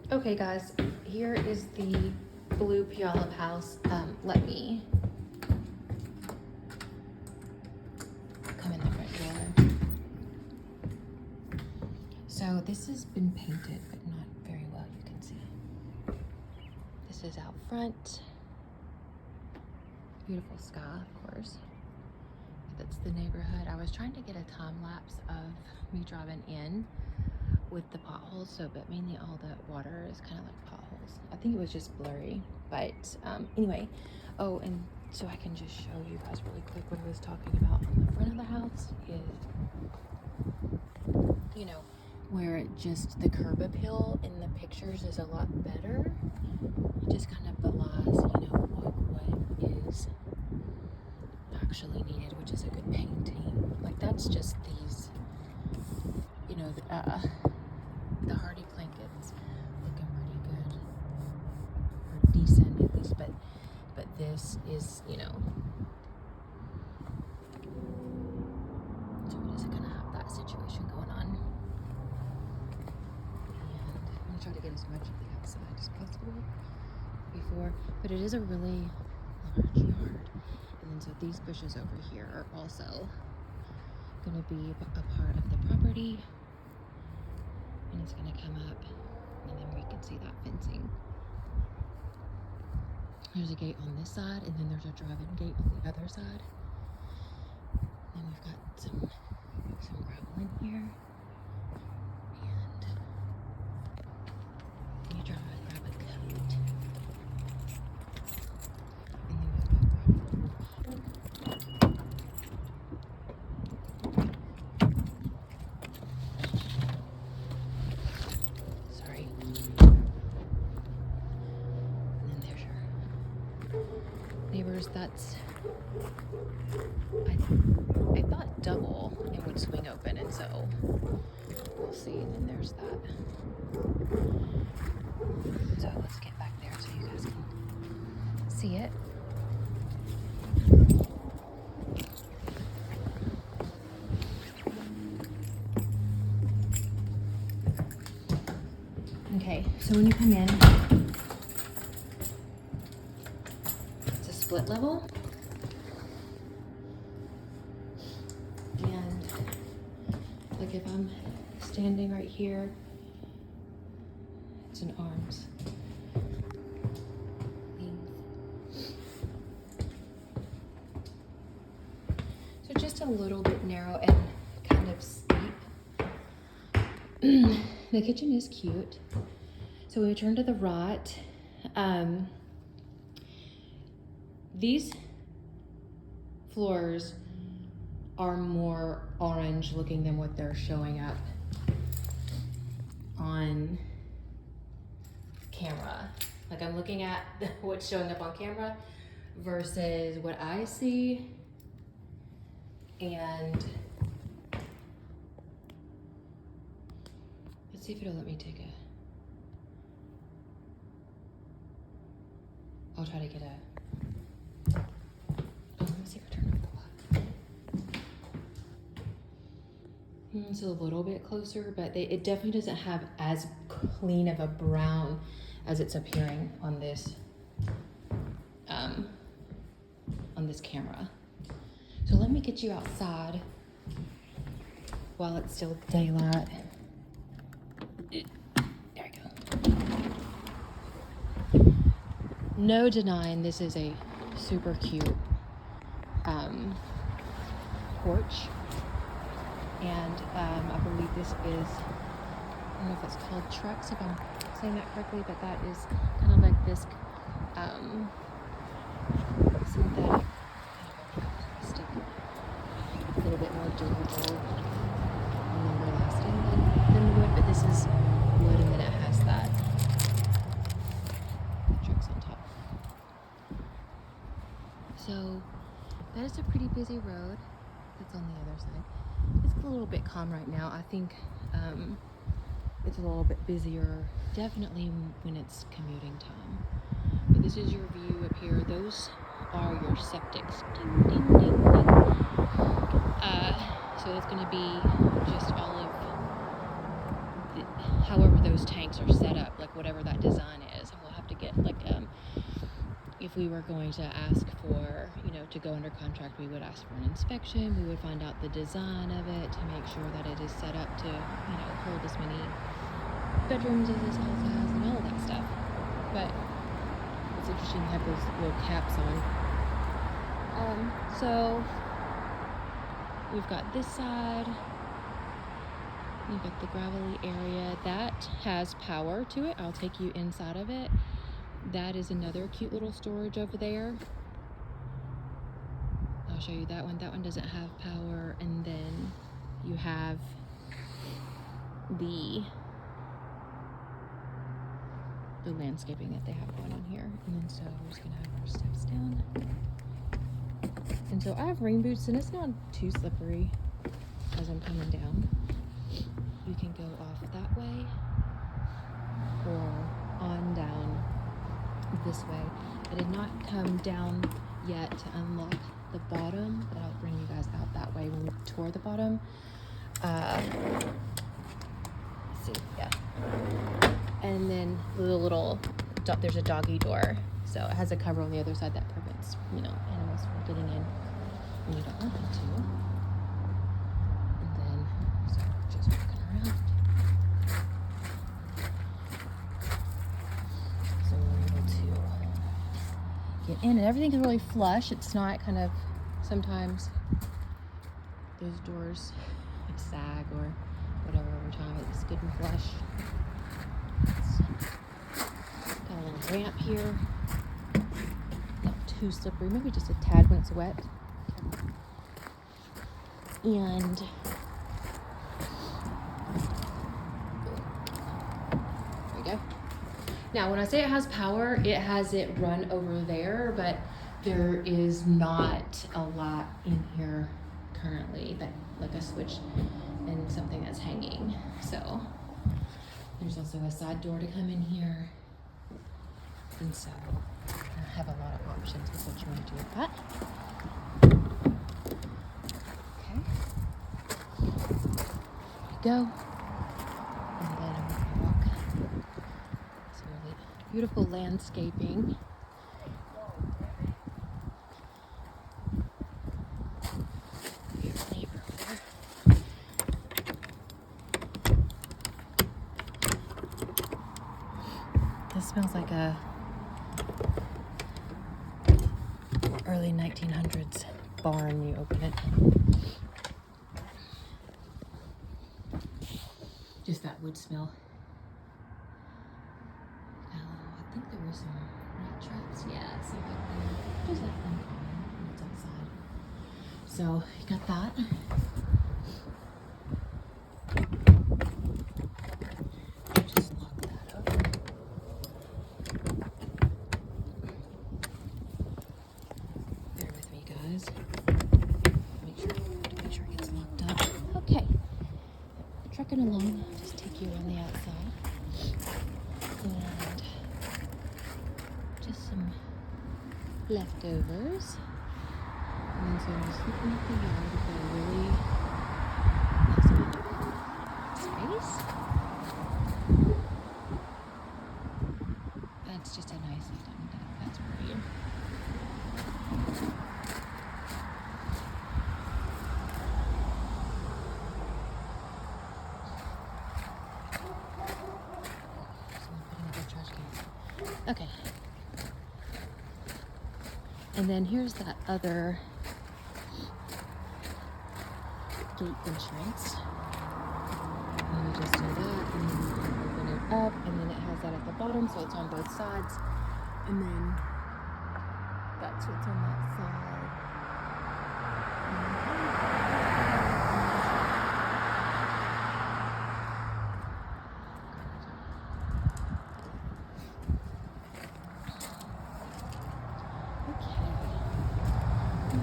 Okay guys, here is the blue Puyallup house. Let me come in the front door. So this has been painted, but not very well, you can see. This is out front. Beautiful sky, of course. That's the neighborhood. I was trying to get a time lapse of me driving in with the potholes, but mainly all the water is kind of like potholes. I think it was just blurry, but anyway. Oh, and so I can just show you guys really quick what I was talking about on the front of the house is, you know, where just the curb appeal in the pictures is a lot better. It just kind of belies, you know, what is actually needed, which is a good painting. Like that's just these, you know, the hardy blankets looking pretty good, or decent at least, but this is, you know, so it isn't gonna have that situation going on. And I'm gonna try to get as much of the outside as possible before, but it is a really large yard. And then so these bushes over here are also gonna be a part of the property. And it's gonna come up, and then we can see that fencing. There's a gate on this side, and then there's a drive-in gate on the other side. And we've got some gravel in here. And you grab a coat. And then we've got gravel. Sorry. Neighbors, that's, I thought double it would swing open, and so we'll see. And then there's that. So let's get back there so you guys can see it. Okay, so when you come in, split level, and like if I'm standing right here, it's an arm's length. So just a little bit narrow and kind of steep. The kitchen is cute. So we turn to the right. These floors are more orange looking than what they're showing up on camera. Like I'm looking at what's showing up on camera versus what I see. And let's see if it'll let me take I'll try to get a, let me see if I turn off the light. It's a little bit closer, but it definitely doesn't have as clean of a brown as it's appearing on this camera. So let me get you outside while it's still daylight. There we go. No denying this is a super cute porch, and I believe this is, I don't know if it's called Trex, if I'm saying that correctly, but that is kind of like this synthetic plastic, a little bit more durable and longer lasting than wood, but this is wood, and then it has that Trex on top. So that is a pretty busy road that's on the other side. It's a little bit calm right now. I think it's a little bit busier, definitely when it's commuting time. But this is your view up here. Those are your septics. Ding, ding, ding, ding. So that's going to be just all of however those tanks are set up, like whatever that design is. And we'll have to get like if we were going to ask for, you know, to go under contract, we would ask for an inspection. We would find out the design of it to make sure that it is set up to, you know, hold as many bedrooms as this house has and all of that stuff. But it's interesting to have those little caps on. So we've got this side. We've got the gravelly area. That has power to it. I'll take you inside of it. That is another cute little storage over there. I'll show you that one. That one doesn't have power. And then you have the landscaping that they have going on here. And then so we're just gonna have our steps down. And so I have rain boots and it's not too slippery as I'm coming down. You can go off that way or on down this way. I did not come down yet to unlock the bottom, but I'll bring you guys out that way when we tour the bottom. Let's see, yeah. And then there's a doggy door, so it has a cover on the other side that prevents, you know, animals from getting in when you don't want them to. And then so just walking around. Get in, and everything is really flush. It's not kind of, sometimes those doors sag or whatever over time. It's good and flush. Got a little ramp here. Not too slippery, maybe just a tad when it's wet. And there we go. Now, when I say it has power, it has it run over there, but there is not a lot in here currently, that like a switch and something that's hanging. So there's also a side door to come in here. And so I have a lot of options with what you want to do with that. Okay. There we go. And then I'm going to walk. It's really beautiful landscaping. This smells like a early 1900s barn when you open it. Just that wood smell. I think there were some rat traps. Yeah, so just that uncommon when it's outside. So you got that. Just lock that up. Bear with me, guys. Make sure it gets locked up. Okay. Trucking along. Just take you on the outside. And just some leftovers. And so I'm just looking at the yard. We've got a really nice amount of space. That's just a nice item. That's pretty. Okay. And then here's that other gate entrance. And we just do that, and then open it up, and then it has that at the bottom, so it's on both sides. And then that's what's on that side.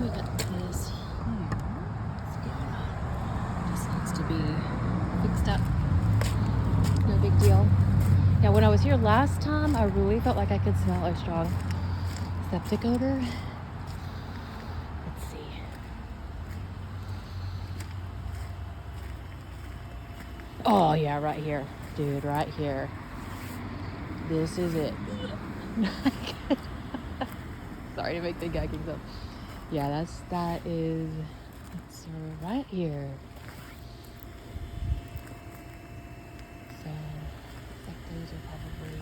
We got this here. Just needs to be fixed up. No big deal. Now, when I was here last time, I really felt like I could smell a strong septic odor. Let's see. Oh, yeah, right here. Dude, right here. This is it. Sorry to make the gagging sound. Yeah, it's right here. So looks like those are probably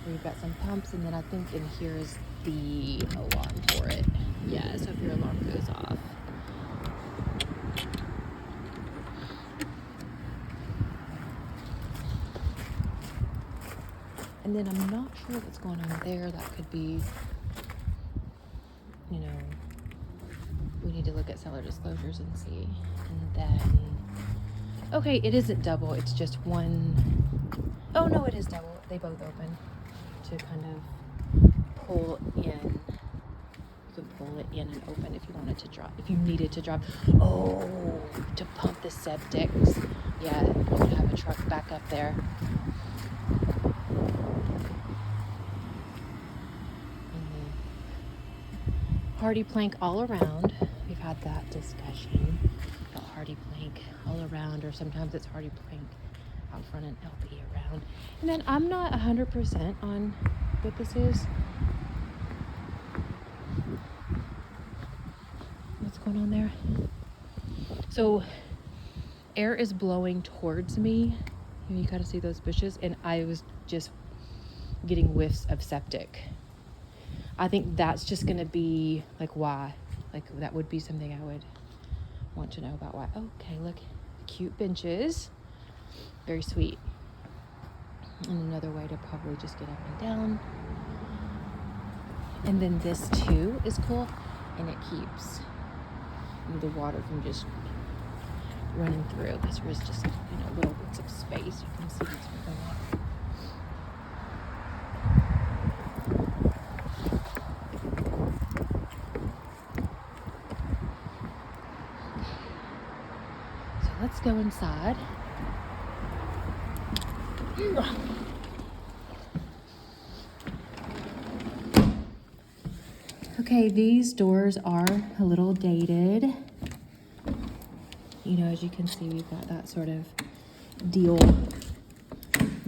where you've got some pumps, and then I think in here is the alarm for it. Yeah, so if your alarm goes off. And then I'm not sure what's going on there. That could be, you know, we need to look at seller disclosures and see. And then, okay, it isn't double. It's just one. Oh, no, it is double. They both open to kind of pull in. You can pull it in and open if you wanted to drop, if you needed to drop. Oh, to pump the septics. Yeah, you could have a truck back up there. Hardy plank all around. We've had that discussion about hardy plank all around, or sometimes it's hardy plank out front and LP around. And then I'm not 100% on what this is. What's going on there? So air is blowing towards me. You gotta see those bushes, and I was just getting whiffs of septic. I think that's just going to be, like, why. Like, that would be something I would want to know about why. Okay, look. Cute benches. Very sweet. And another way to probably just get up and down. And then this, too, is cool. And it keeps the water from just running through. Because there is just, you know, little bits of space. You can see what's going on. Let's go inside. Okay, these doors are a little dated. You know, as you can see, we've got that sort of deal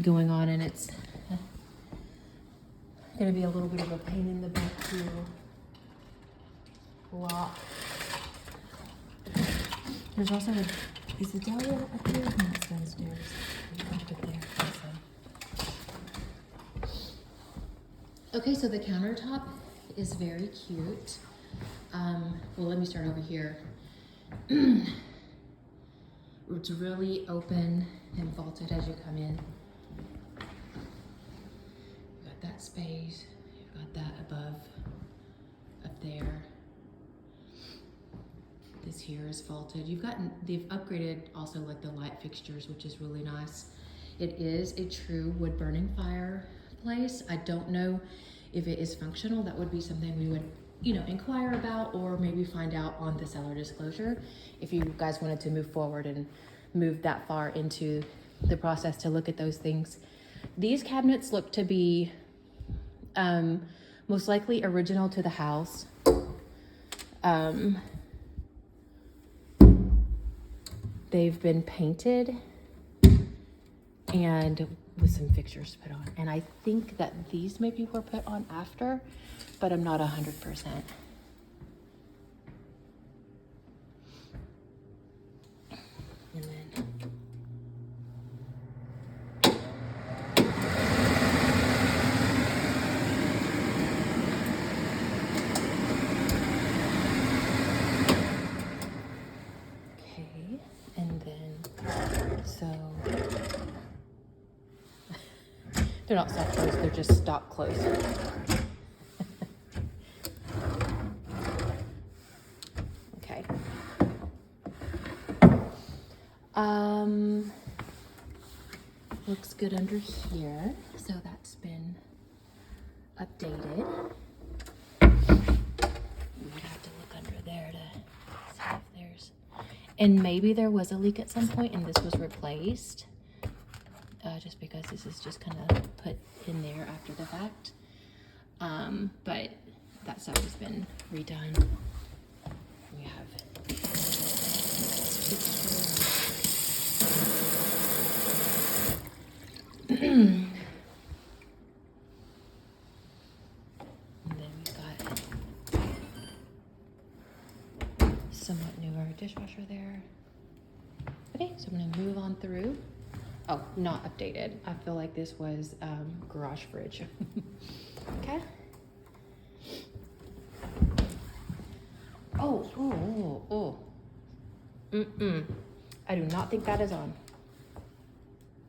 going on, and it's gonna be a little bit of a pain in the butt to lock. There's also is the dahlia up here? No, it's downstairs. Up there. Okay, so the countertop is very cute. Well, let me start over here. It's really open and vaulted as you come in. You've got that space. You've got that above, up there. This here is vaulted. They've upgraded also like the light fixtures, which is really nice. It is a true wood burning fireplace. I don't know if it is functional. That would be something we would, you know, inquire about, or maybe find out on the seller disclosure if you guys wanted to move forward and move that far into the process to look at those things. These cabinets look to be most likely original to the house. They've been painted and with some fixtures put on. And I think that these maybe were put on after, but I'm not 100%. And then they're not soft close, they're just stock close. Okay. Looks good under here. So that's been updated. We would have to look under there to see if there's, and maybe there was a leak at some point and this was replaced. Just because this is just kind of put in there after the fact. But that stuff has been redone. We have And then we've got somewhat newer dishwasher there. Okay, so I'm gonna move on through. Oh, not updated. I feel like this was garage fridge. Okay. Oh. I do not think that is on.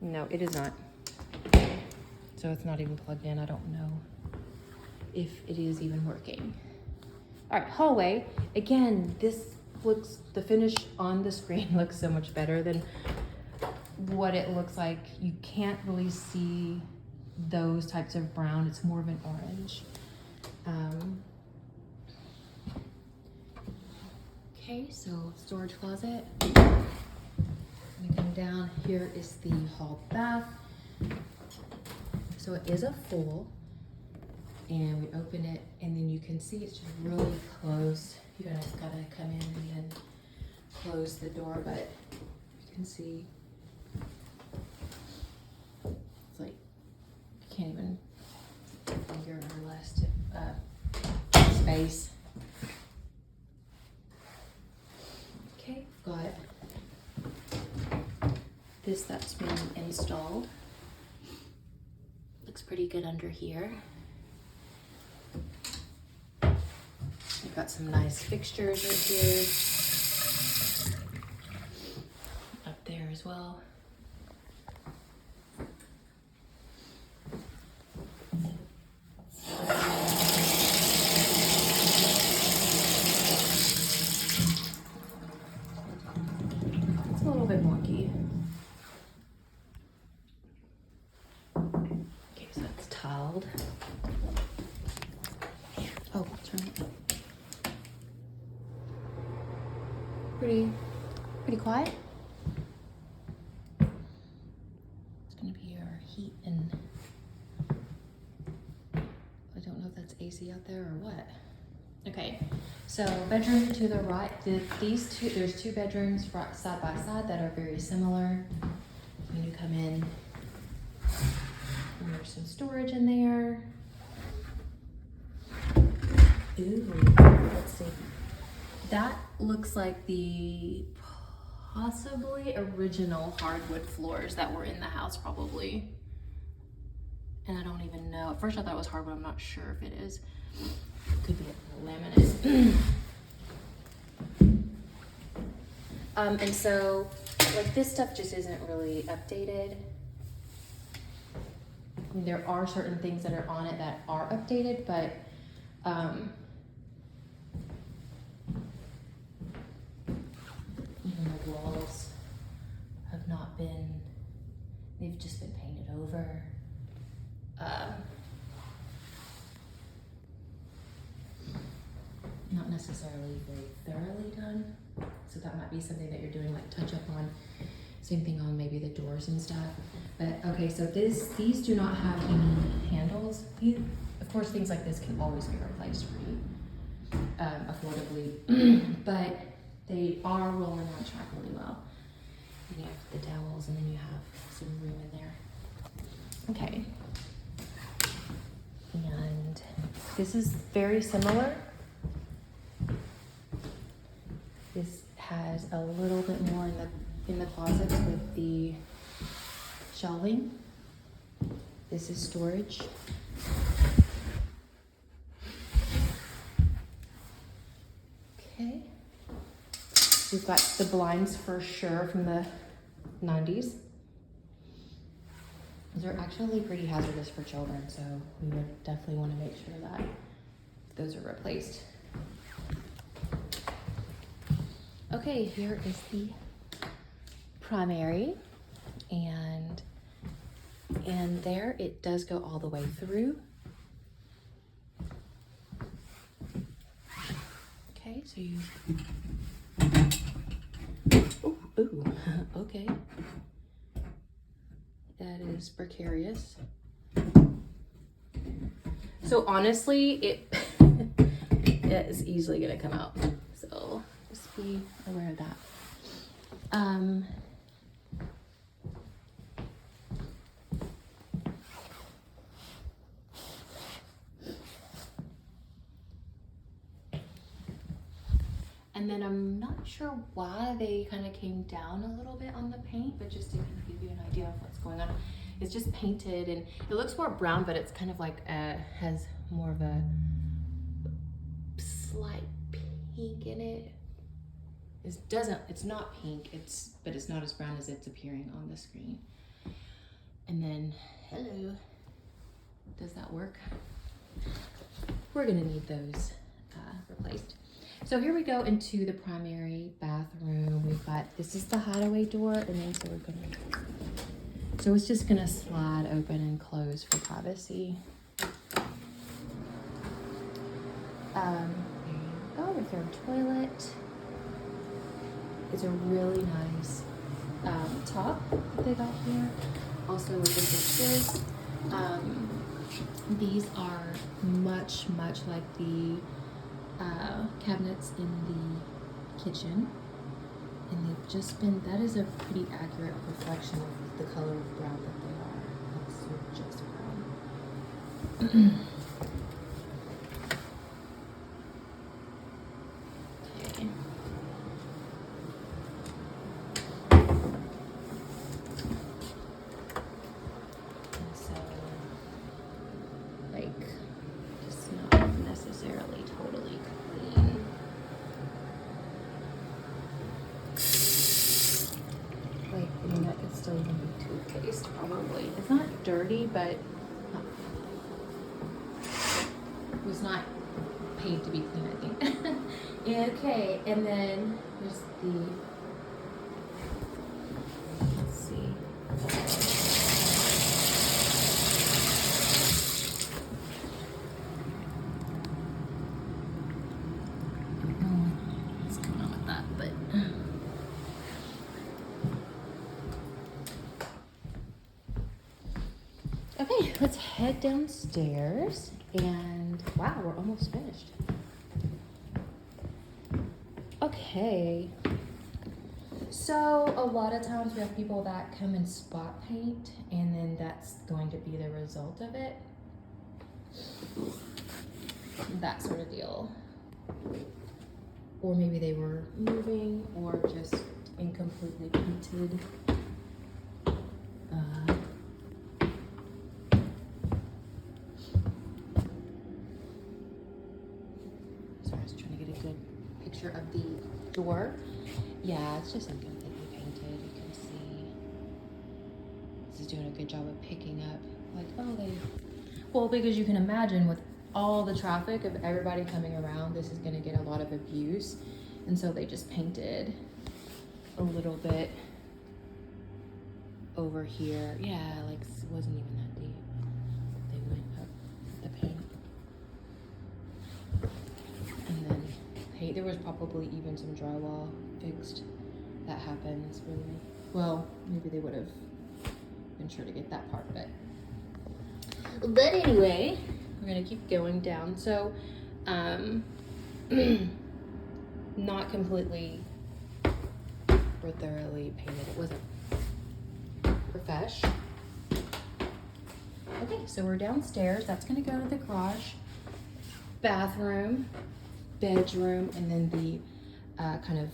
No, it is not. So it's not even plugged in. I don't know if it is even working. All right, hallway. Again, the finish on the screen looks so much better than what it looks like. You can't really see those types of brown. It's more of an orange. Okay, so storage closet. We come down, here is the hall bath. So it is a full, and we open it, and then you can see it's just really close. You guys gotta come in and then close the door, but you can see it's like you can't even finger or less to space. Okay, got this that's been installed. Looks pretty good under here. We've got some nice fixtures right here. Up there as well. It's a little bit wonky. Okay, so it's tiled. Oh, turn it. Pretty quiet. It's gonna be our heat, and I don't know if that's AC out there or what. Okay, so bedroom to the right. There's two bedrooms side by side that are very similar. When you come in, there's some storage in there. Ooh, let's see. That looks like the possibly original hardwood floors that were in the house, probably. And I don't even know. At first I thought it was hardwood. I'm not sure if it is. Could be a laminate. And so, like, this stuff just isn't really updated. I mean, there are certain things that are on it that are updated, but even the walls have not been, they've just been painted over. Not necessarily very thoroughly done. So that might be something that you're doing, like touch up on. Same thing on maybe the doors and stuff. But okay, so these do not have any handles. Of course, things like this can always be replaced pretty affordably, but they are rolling on track really well. And you have the dowels, and then you have some room in there. Okay. And this is very similar. This has a little bit more in the closets with the shelving. This is storage. Okay. We've got the blinds for sure from the 90s. Those are actually pretty hazardous for children, so we would definitely want to make sure that those are replaced. Okay, here is the primary, and there it does go all the way through. Okay, so you, ooh, okay. That is precarious. So honestly, it is easily gonna come out. So just be aware of that. And then I'm not sure why they kind of came down a little bit on the paint, but just to kind of give you an idea of what's going on. It's just painted and it looks more brown, but it's kind of like has more of a slight pink in it. It's not pink, but it's not as brown as it's appearing on the screen. And then, hello, does that work? We're gonna need those replaced. So here we go into the primary bathroom. We've got, this is the hideaway door, and then so it's just gonna slide open and close for privacy. There you go, with our toilet. It's a really nice top that they got here. Also with the dishes. These are much like the cabinets in the kitchen. And they've just been, that is a pretty accurate reflection of the color of brown that they are. It's just brown. Okay. And so, like, just not necessarily totally clean. Like, I mean, that could still even be toothpaste, probably. It's not dirty, but it was not paid to be clean, I think. Okay, and then there's the, let's see. What's going on with that, but. Okay, let's head downstairs, and wow, we're almost finished. Okay, so a lot of times we have people that come and spot paint, and then that's going to be the result of it. That sort of deal. Or maybe they were moving, or just incompletely painted. Of the door. Yeah, it's just incompletely painted. You can see this is doing a good job of picking up, like, well, because you can imagine with all the traffic of everybody coming around, this is going to get a lot of abuse, and so they just painted a little bit over here. Yeah, like, it wasn't even that deep. They went up the paint. And then there was probably even some drywall fixed. That happens, really. Well, maybe they would have been sure to get that part, but anyway, we're gonna keep going down. So, not completely or thoroughly painted. It wasn't profesh. Okay, so we're downstairs. That's gonna go to the garage, bathroom, bedroom, and then the kind of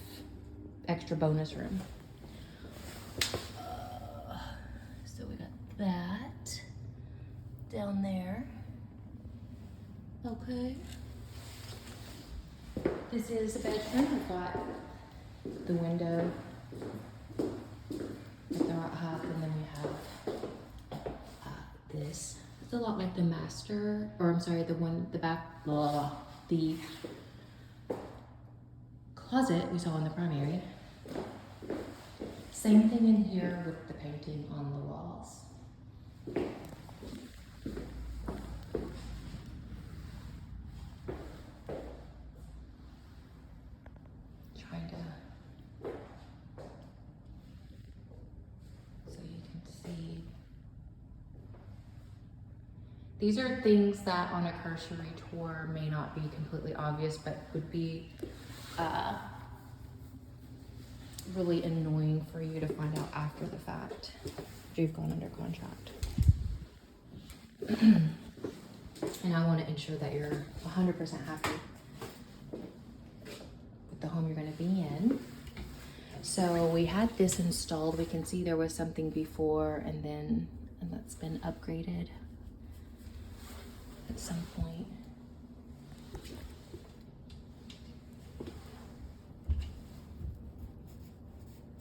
extra bonus room. So we got that down there. Okay. This is a bedroom. We've got the window with the right height, and then we have this. It's a lot like the master, or I'm sorry, the closet we saw in the primary. Same thing in here with the painting on the walls. Trying to, so you can see. These are things that on a cursory tour may not be completely obvious, but would be really annoying for you to find out after the fact, after you've gone under contract. And I want to ensure that you're 100% happy with the the home you're gonna be in. So we had this installed. We can see there was something before and that's been upgraded at some point.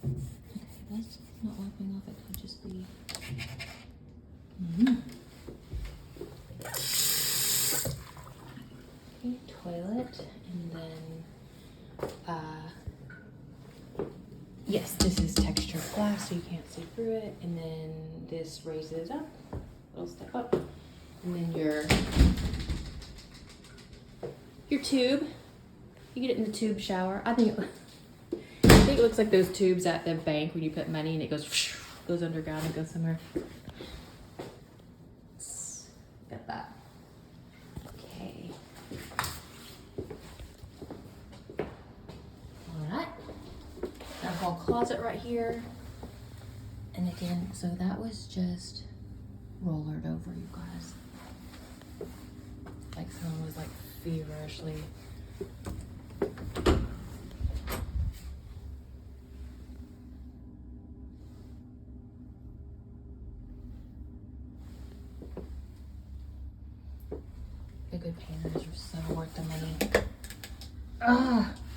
Okay, that's not wiping off. It could just be. Okay, toilet, and then yes, this is textured glass, so you can't see through it. And then this raises up, little step up, and then your tube. You get it in the tube shower. I think it looks like those tubes at the bank when you put money and it goes underground and goes somewhere. Got that. Okay. All right. Got a whole closet right here. And again, so that was just rollered over, you guys. Like someone was like feverishly. The good painters are so worth the money.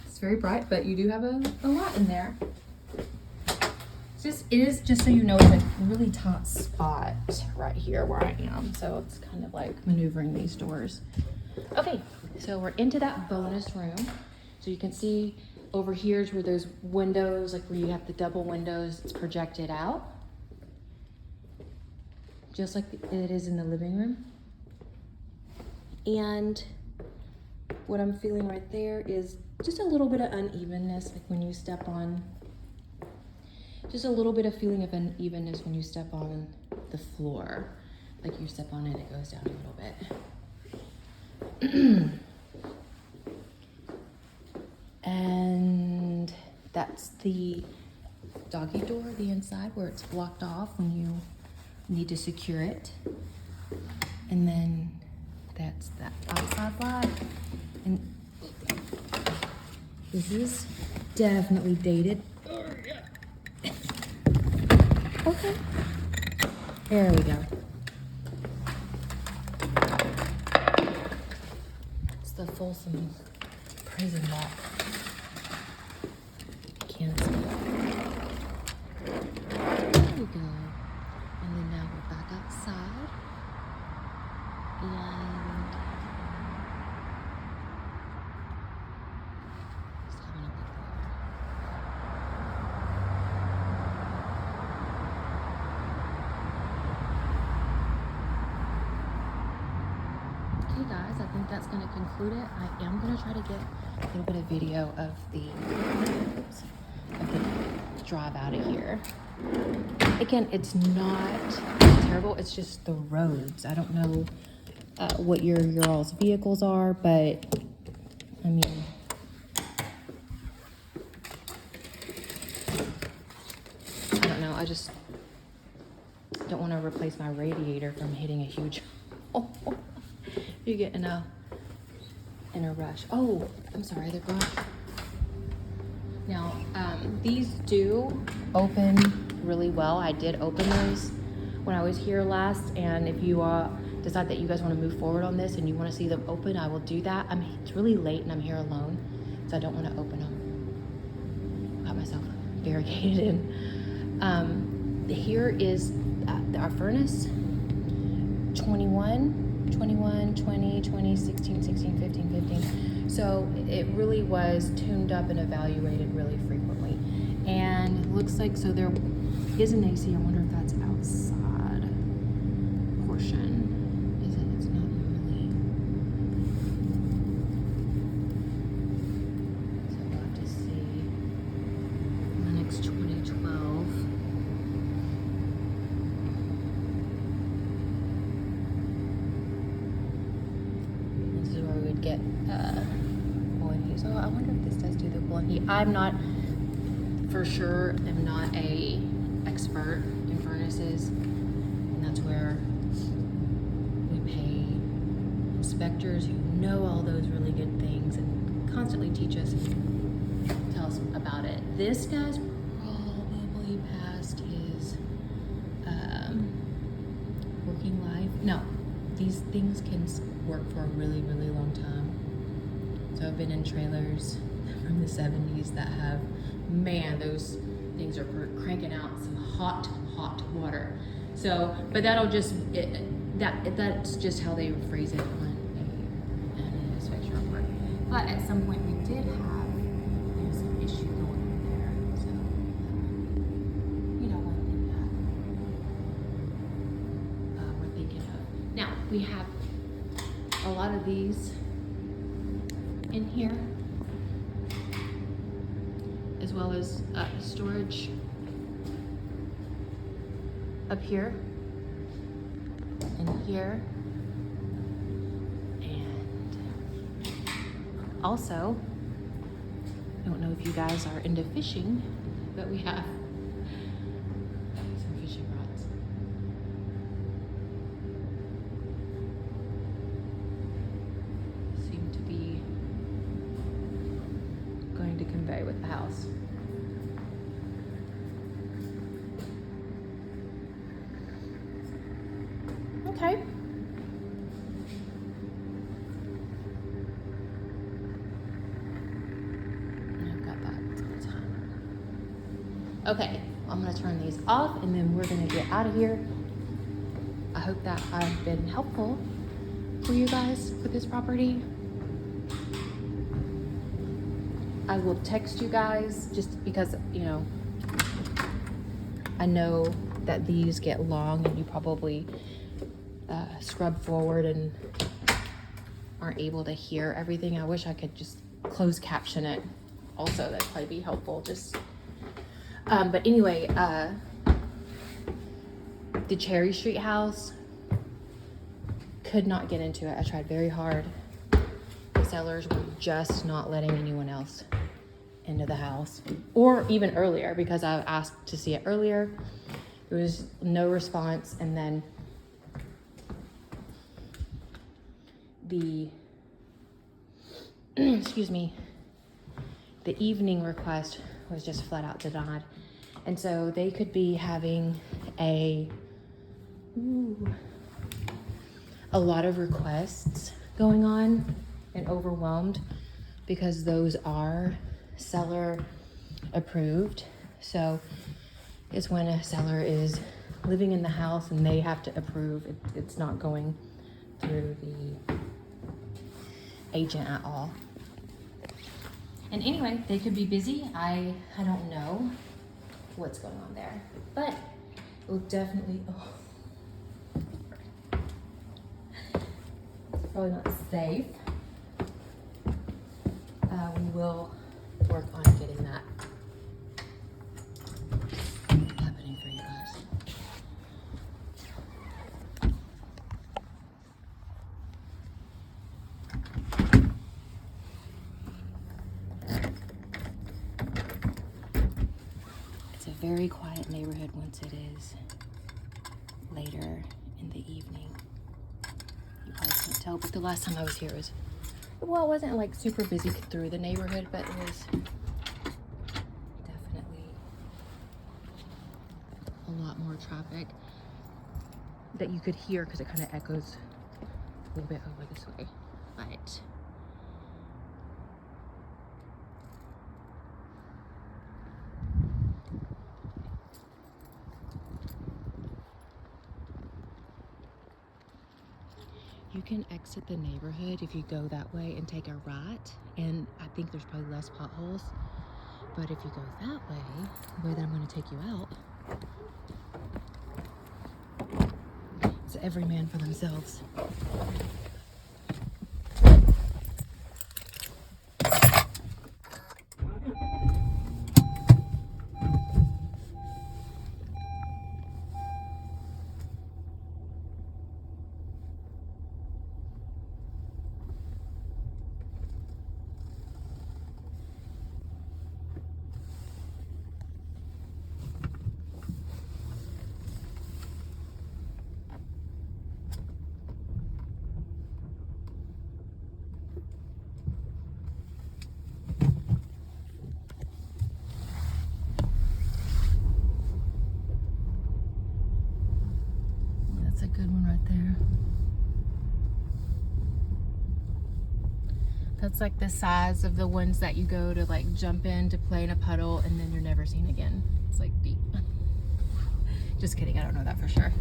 It's very bright, but you do have a lot in there. It is just so you know, it's a really tight spot right here where I am. So it's kind of like maneuvering these doors. Okay, so we're into that bonus room. So you can see over here is where those windows, like where you have the double windows, it's projected out. Just like it is in the living room. And what I'm feeling right there is just a little bit of unevenness, like when you step on, just a little bit of feeling of unevenness when you step on the floor. Like you step on it, it goes down a little bit. And that's the doggy door, the inside where it's blocked off when you need to secure it. And then that's that outside light. And this is definitely dated. Okay. There we go. It's the Folsom prison lock. Can't see. There we go. And then now we're back outside. And just having a look there. Okay guys, I think that's going to conclude it. I am going to try to get a little bit of video of the drive out of here. Again, it's not terrible, it's just the roads. I don't know what your all's vehicles are, but I mean, I don't know, I just don't want to replace my radiator from hitting a huge hole. You get in a rush. Oh, I'm sorry, they're gone. Now, these do open really well. I did open those when I was here last, and if you decide that you guys want to move forward on this and you want to see them open, I will do that. It's really late and I'm here alone, so I don't want to open them. Got myself barricaded in. Here is our furnace. 21, 20, 20, 16, 16, 15, 15. So it really was tuned up and evaluated really frequently. And it looks like, so there is an AC. I wonder if that's outside portion. Is it? It's not really. So we'll have to see. Linux 2012. This is where we would get cooling heat. So I wonder if this does do the cooling heat. I'm not for sure, am not a expert in furnaces, and that's where we pay inspectors who know all those really good things and constantly teach us and tell us about it. This guy's probably past his working life. No, these things can work for a really, really long time. So I've been in trailers from the 70s that have, man, those things are cranking out some hot water. So, but that'll just, that's just how they phrase it on an inspection report. But at some point we did have, there's an issue going on there. So, you know, one thing that we're thinking of. Now, we have a lot of these in here, as well as storage up here and here, and also, I don't know if you guys are into fishing, but we have some fishing rods. Seem to be going to convey with the house. Okay. I've got that timer. Okay, I'm gonna turn these off and then we're gonna get out of here. I hope that I've been helpful for you guys with this property. I will text you guys just because, you know, I know that these get long and you probably scrub forward and aren't able to hear everything. I wish I could just close caption it. Also, that'd probably be helpful. Just, but anyway, the Cherry Street house, could not get into it. I tried very hard. The sellers were just not letting anyone else into the house, or even earlier, because I asked to see it earlier. There was no response, and then the excuse me, the evening request was just flat out denied. And so they could be having a lot of requests going on and overwhelmed, because those are seller approved. So it's when a seller is living in the house and they have to approve. It's not going through the agent at all. And anyway, they could be busy. I don't know what's going on there, but it will definitely, it's probably not safe. We will work on getting that happening for you guys. It's a very quiet neighborhood once it is later in the evening. You probably can't tell, but the last time I was here was, well, it wasn't like super busy through the neighborhood, but it was definitely a lot more traffic that you could hear, because it kind of echoes a little bit over this way. But you can exit the neighborhood if you go that way and take a right, and I think there's probably less potholes. But if you go that way, the way that I'm going to take you out, it's every man for themselves. That's like the size of the ones that you go to like jump in to play in a puddle and then you're never seen again. It's like deep. Just kidding, I don't know that for sure.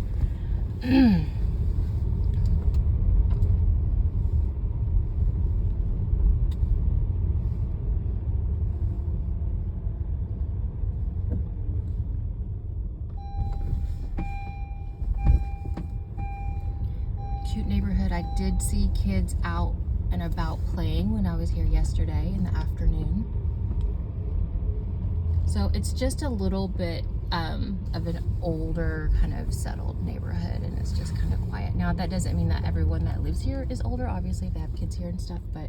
Cute neighborhood. I did see kids out and about playing when I was here yesterday in the afternoon. So it's just a little bit of an older kind of settled neighborhood, and it's just kind of quiet. Now that doesn't mean that everyone that lives here is older. Obviously they have kids here and stuff, but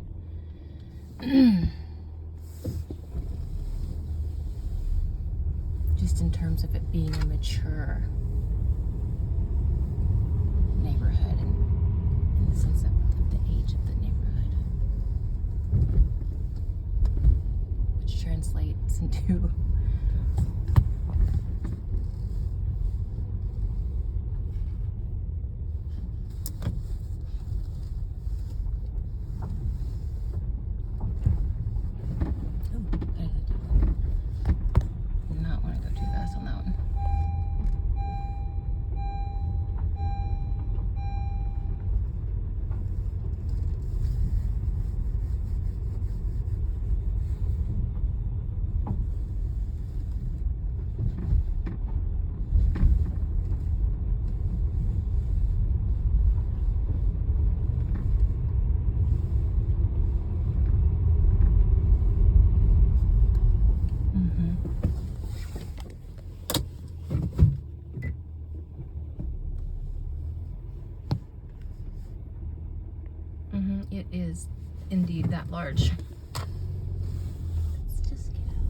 just in terms of it being a mature neighborhood and in the sense of the age of the neighborhood, which translates into not want to go too fast on that one. It is indeed that large. Let's just get out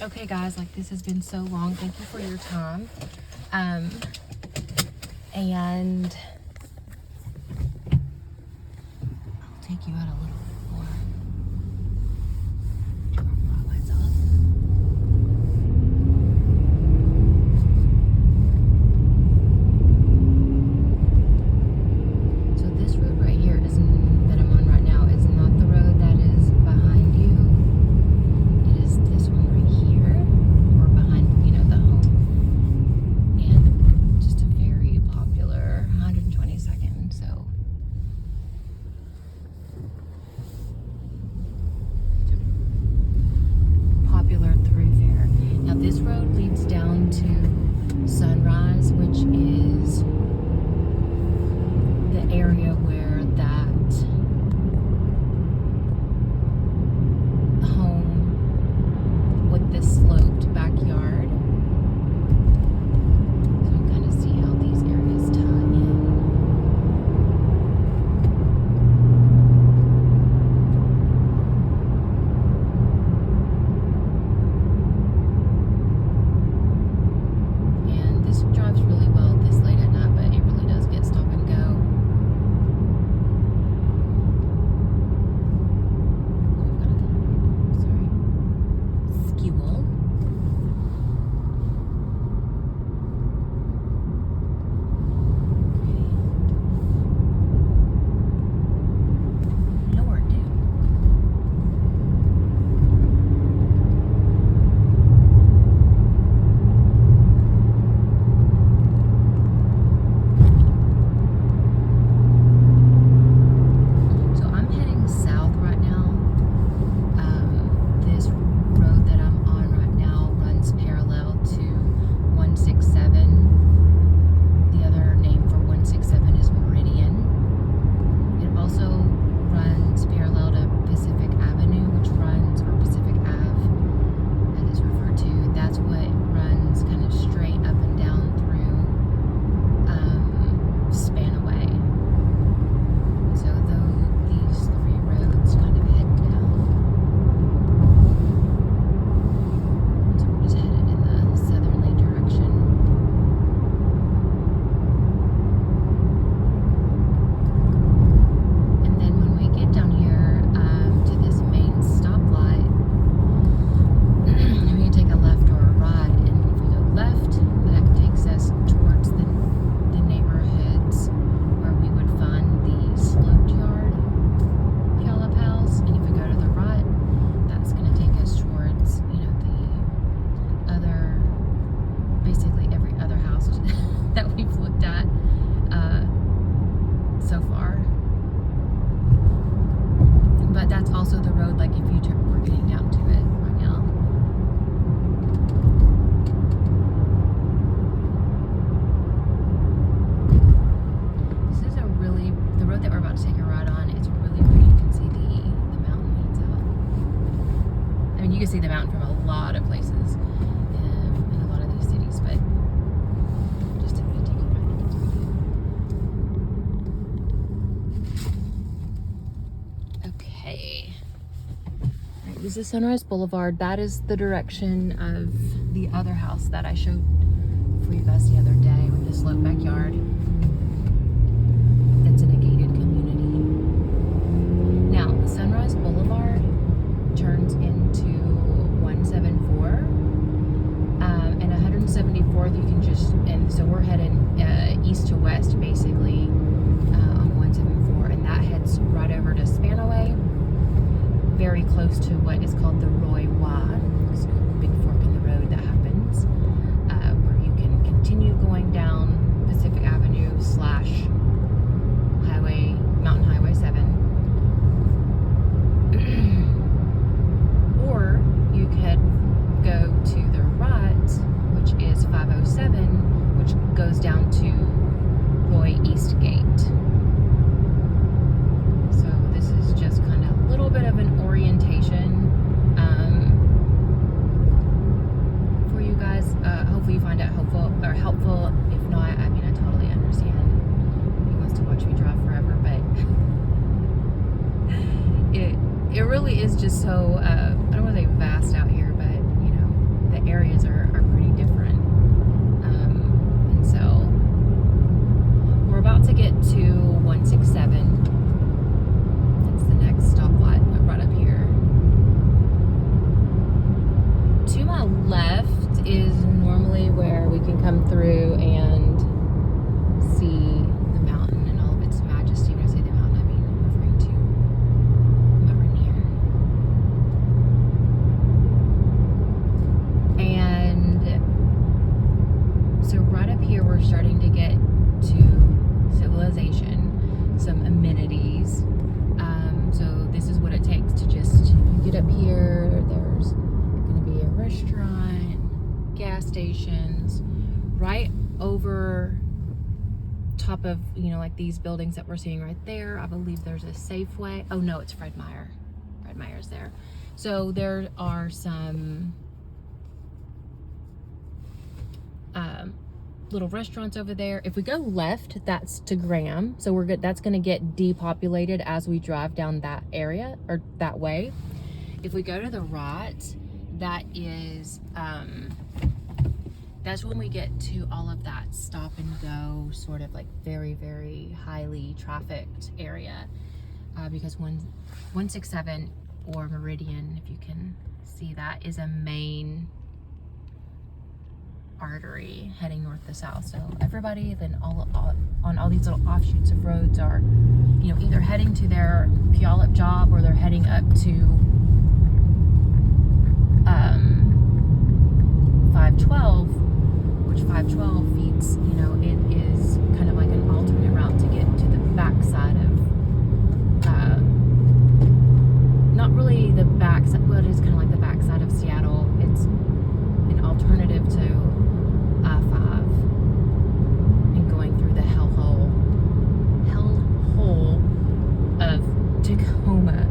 though. Okay guys, like this has been so long. Thank you for your time. And I'll take you out a little bit more. Turn our lights off. So this road right here that I'm on right now is not the road that is behind you. It is this one right here, or behind, the home. And just a very popular 122nd, so can see the mountain from a lot of places in a lot of these cities, but just I'm gonna take you back through. Okay. All right, this is Sunrise Boulevard. That is the direction of the other house that I showed for you guys the other day with the sloped backyard. It's in a gated community. Now, Sunrise Boulevard turns into 174, and 174th you can just, and so we're heading east to west basically on 174, and that heads right over to Spanaway, very close to what is called the Roy Wa. It's a big fork in the road that happens, where you can continue going down Pacific Avenue / Mountain Highway 7, or you could go to the right, which is 507, which goes down to Roy East Gate. So this is just kind of a little bit of an orientation for you guys. Hopefully you find it helpful. If not, I mean, I totally understand. He wants to watch me drive forever, but it really is just so, I don't want to say vast out here, but you know, the areas are pretty different. And so we're about to get to 167. That's the next stoplight right up here. To my left is normally where we can come through and see the mountain and all of its majesty. When I say the mountain, I mean I'm referring to Mount Rainier. And so right up here we're starting to get to civilization, some amenities. So this is what it takes to just, you get up here, there's going to be a restaurant, gas stations, right over top of, you know, like these buildings that we're seeing right there. I believe there's a Safeway. Oh no, it's Fred Meyer. Fred Meyer's there. So there are some little restaurants over there. If we go left, that's to Graham. So we're good. That's going to get depopulated as we drive down that area or that way. If we go to the right, that is that's when we get to all of that stop and go, sort of like very, very highly trafficked area, because 167 or Meridian, if you can see that, is a main artery heading north to south. So everybody then all on all these little offshoots of roads are, you know, either heading to their Puyallup job or they're heading up to 512, which 512 feeds, you know, it is kind of like an alternate route to get to the backside of, not really the backside, well, it is kind of like the backside of Seattle. It's an alternative to I-5 and going through the hellhole of Tacoma.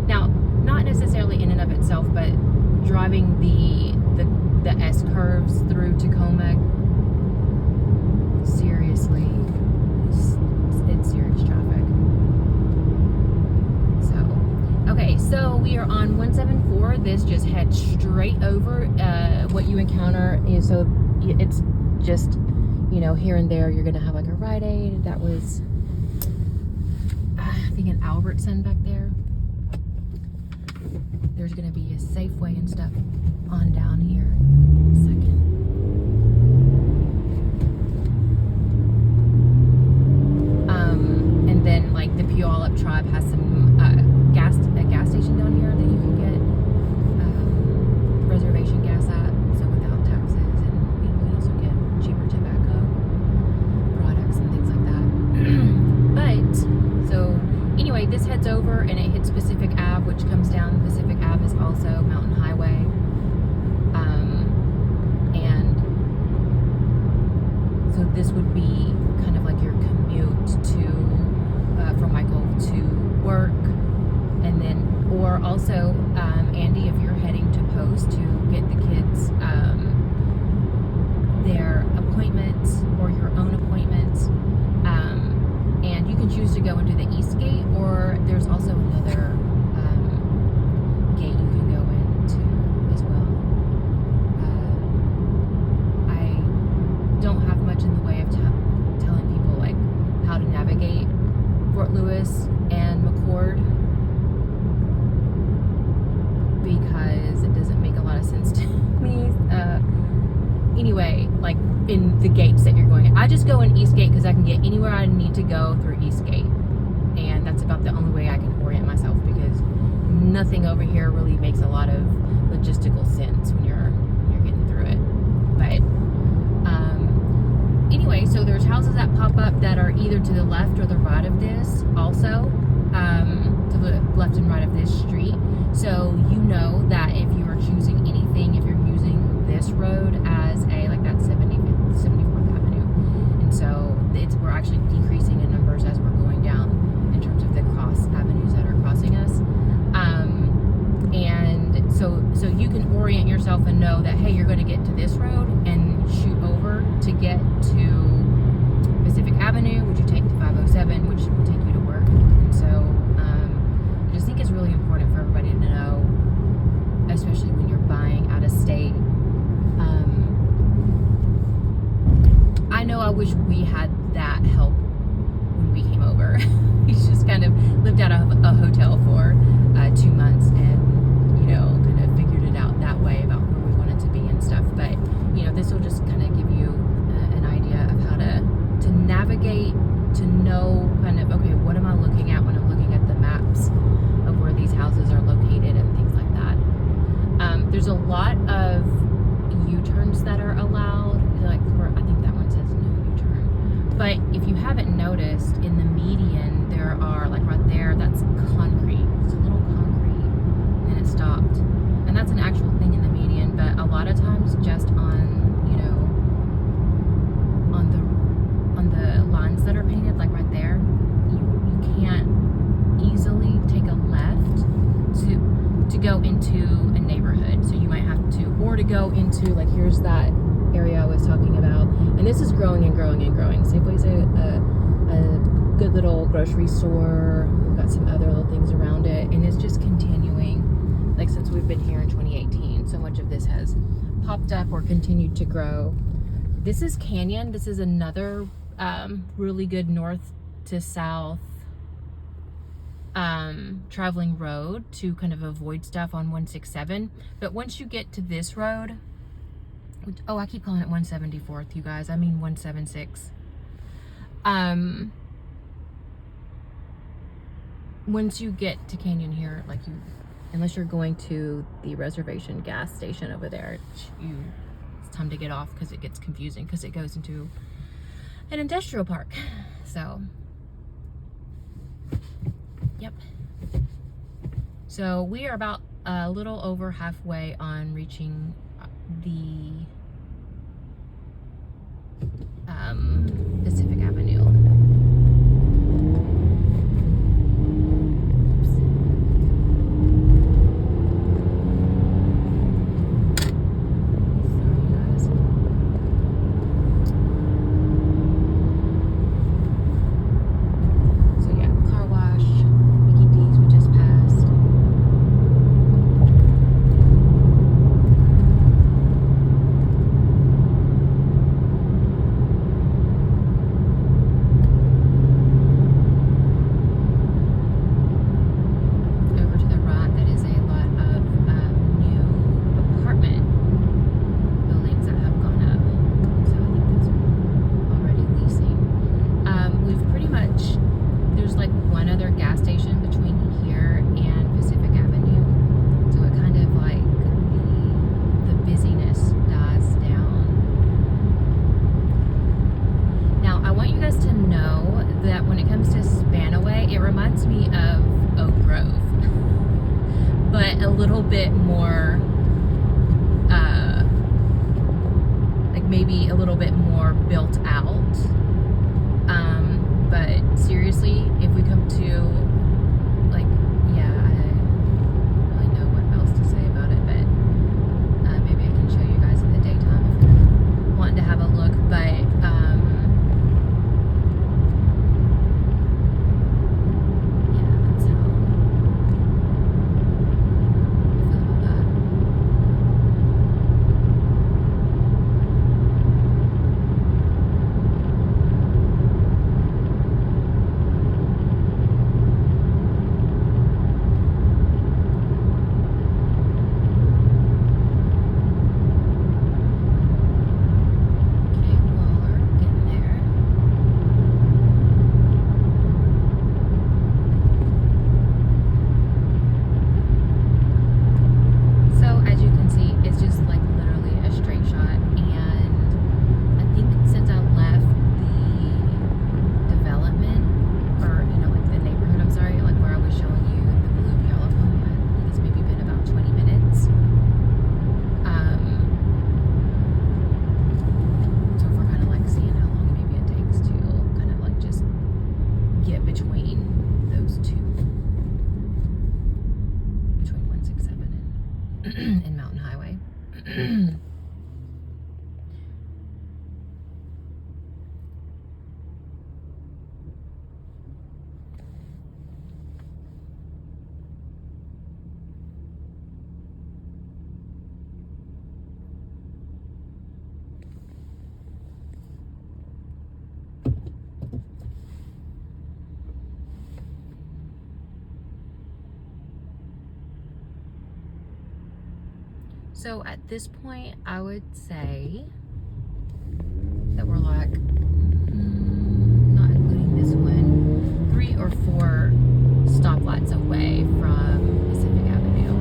Now, not necessarily in and of itself, but driving the S-curves through Tacoma, seriously, it's serious traffic. So, okay, so we are on 174. This just heads straight over. What you encounter is, so it's just, you know, here and there you're gonna have like a Rite Aid. That was, I think, an Albertson back there. There's gonna be a Safeway and stuff on down here in a second. And then like the Puyallup tribe has some a gas station down here that you can get reservation gas at, so without taxes, and you know, you can also get cheaper tobacco products and things like that. But so anyway, this heads over and it hits Pacific Ave, which comes down. Pacific Ave is also Mountain Highway. And so this would be kind of like your commute to, from Michael to work. And then, or also, Andy, if you're heading to post to get the kids their appointments or your own appointments. And you can choose to go into the east gate, or there's also another gate you can go into as well. I don't have much in the way of telling people like how to navigate Fort Lewis and McCord, because it doesn't make a lot of sense to me. Anyway, like in the gates that you're going, I just go in Eastgate because I can get anywhere I need to go through Eastgate, and that's about the only way I can orient myself, because nothing over here really makes a lot of logistical sense when you're getting through it. But anyway, so there's houses that pop up that are either to the left or the right of this, also to the left and right of this street. So you know that if you are choosing anything, if you're using this road as a, like that's 74th Avenue, and so we're actually decreasing in numbers as we're going down in terms of the cross avenues that are crossing us. And so you can orient yourself and know that, hey, you're going to get to this road and shoot over to get to Pacific Avenue, which you take to 507, which will take you to work. And so I just think it's really important for everybody to know, especially when you're buying out of state. I know I wish we had that help when we came over. We just kind of lived out of a hotel for 2 months, and kind of figured it out that way about where we wanted to be and stuff. But this will just kind of give you an idea of how to navigate, to know kind of, okay, what am I looking at when I'm looking at the maps of where these houses are located and things like that. There's a lot of U-turns that are allowed. Like, I think that one says no U-turn. But if you haven't noticed, in the median there are, like right there, that's concrete. It's a little concrete, and it stopped. And that's an actual thing in the median. But a lot of times, just on on the lines that are painted, like right there, you can't easily take a left to go into a neighborhood. So you might have to, or to go into, like, here's that area I was talking about, and this is growing and growing and growing. Safeway's a good little grocery store. We've got some other little things around it, and it's just continuing. Like, since we've been here in 2018, so much of this has popped up or continued to grow. This is Canyon. This is another really good north to south traveling road to kind of avoid stuff on 167. But once you get to this road, oh, I keep calling it 174th, you guys. I mean 176. Once you get to Canyon here, like, unless you're going to the reservation gas station over there, it's time to get off, because it gets confusing, because it goes into an industrial park. So, yep. So we are about a little over halfway on reaching the Pacific Avenue. A little bit more, like maybe a little bit more built out. But seriously, if we come to, like, yeah, I don't really know what else to say about it, but and Mountain Highway. So at this point, I would say that we're like, not including this one, 3 or 4 stoplights away from Pacific Avenue.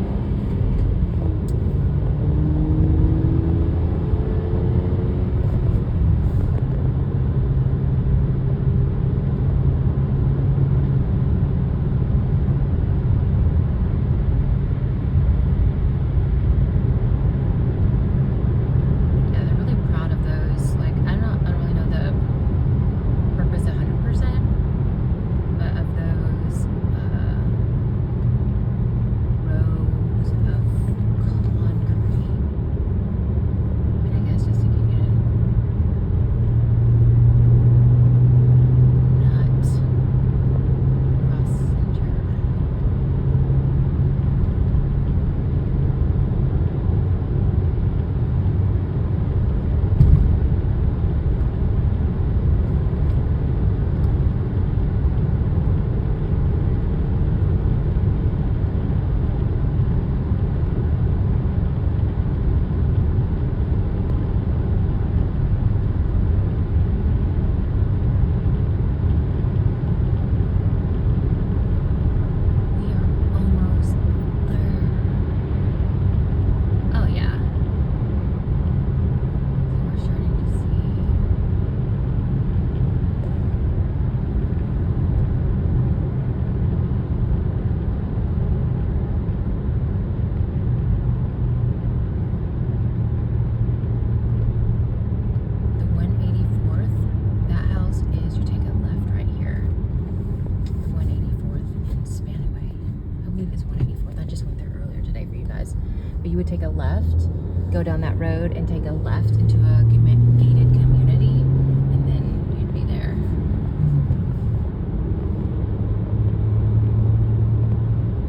But you would take a left, go down that road, and take a left into a gated community, and then you'd be there.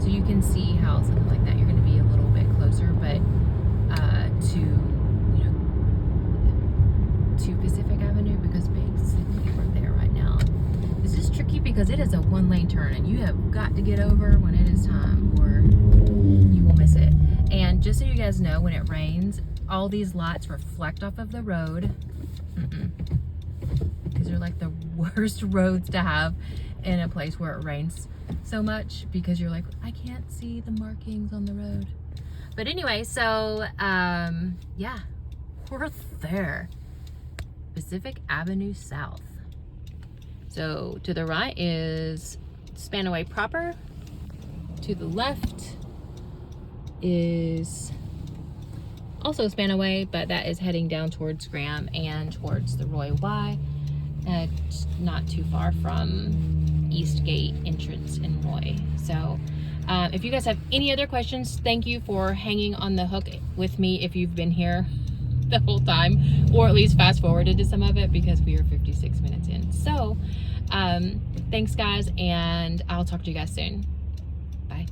So you can see how something like that, you're going to be a little bit closer, but to Pacific Avenue, because basically we're there right now. This is tricky because it is a 1-lane turn, and you have got to get over when it is time, or you will miss it. And just so you guys know, when it rains, all these lights reflect off of the road. Because they're like the worst roads to have in a place where it rains so much, because you're like, I can't see the markings on the road. But anyway, so yeah, we're there. Pacific Avenue South. So to the right is Spanaway proper. To the left is also Spanaway, but that is heading down towards Graham and towards the Roy Y, not too far from Eastgate entrance in Roy. So if you guys have any other questions, thank you for hanging on the hook with me if you've been here the whole time, or at least fast forwarded to some of it, because we are 56 minutes in. So thanks guys, and I'll talk to you guys soon. Bye.